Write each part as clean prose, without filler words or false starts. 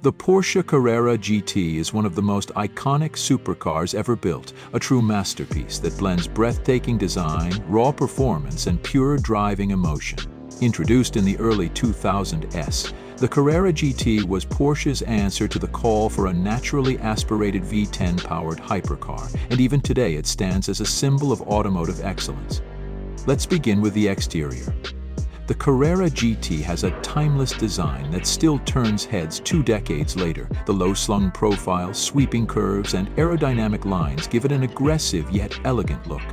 The Porsche Carrera GT is one of the most iconic supercars ever built, a true masterpiece that blends breathtaking design, raw performance, and pure driving emotion. Introduced in the early 2000s, the Carrera GT was Porsche's answer to the call for a naturally aspirated V10-powered hypercar, and even today it stands as a symbol of automotive excellence. Let's begin with the exterior. The Carrera GT has a timeless design that still turns heads 2 decades later. The low-slung profile, sweeping curves, and aerodynamic lines give it an aggressive yet elegant look.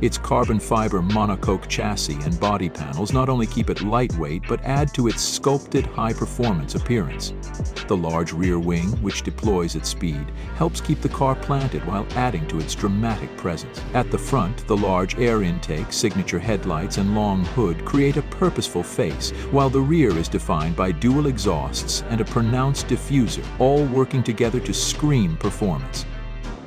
Its carbon fiber monocoque chassis and body panels not only keep it lightweight but add to its sculpted high-performance appearance. The large rear wing, which deploys at speed, helps keep the car planted while adding to its dramatic presence. At the front, the large air intake, signature headlights, and long hood create a purposeful face, while the rear is defined by dual exhausts and a pronounced diffuser, all working together to scream performance.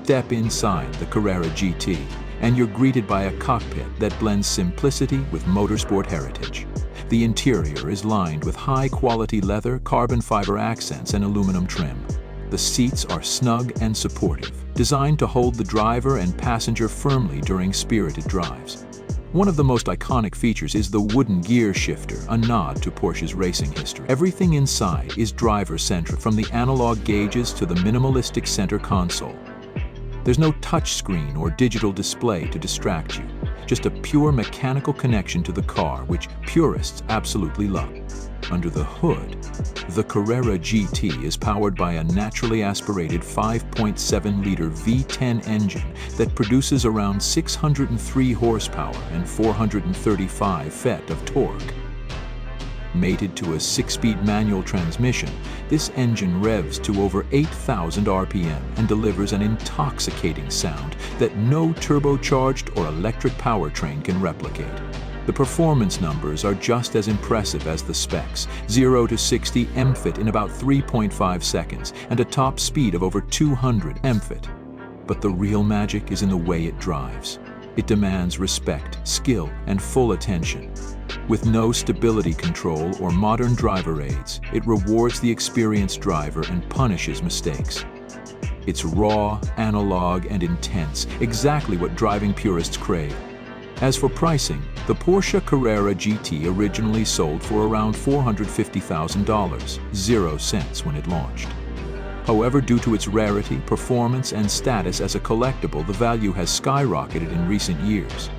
Step inside the Carrera GT, and you're greeted by a cockpit that blends simplicity with motorsport heritage. The interior is lined with high-quality leather, carbon fiber accents, and aluminum trim. The seats are snug and supportive, designed to hold the driver and passenger firmly during spirited drives. One of the most iconic features is the wooden gear shifter, a nod to Porsche's racing history. Everything inside is driver-centric, from the analog gauges to the minimalistic center console. There's no touchscreen or digital display to distract you, just a pure mechanical connection to the car, which purists absolutely love. Under the hood, the Carrera GT is powered by a naturally aspirated 5.7-liter V10 engine that produces around 603 horsepower and 435 feet of torque. Mated to a 6-speed manual transmission, this engine revs to over 8,000 RPM and delivers an intoxicating sound that no turbocharged or electric powertrain can replicate. The performance numbers are just as impressive as the specs: 0 to 60 mph in about 3.5 seconds and a top speed of over 200 mph. But the real magic is in the way it drives. It demands respect, skill, and full attention. With no stability control or modern driver aids, it rewards the experienced driver and punishes mistakes. It's raw, analog, and intense, exactly what driving purists crave. As for pricing, the Porsche Carrera GT originally sold for around $450,000, 0 cents when it launched. However, due to its rarity, performance, and status as a collectible, the value has skyrocketed in recent years.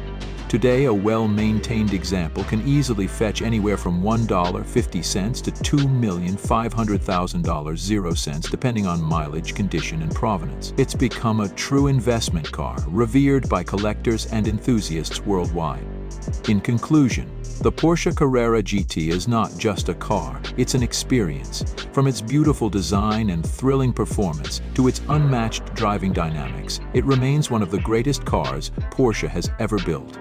Today, a well-maintained example can easily fetch anywhere from $1.50 to $2,500,000, 0 cents, depending on mileage, condition, and provenance. It's become a true investment car, revered by collectors and enthusiasts worldwide. In conclusion, the Porsche Carrera GT is not just a car, it's an experience. From its beautiful design and thrilling performance to its unmatched driving dynamics, it remains one of the greatest cars Porsche has ever built.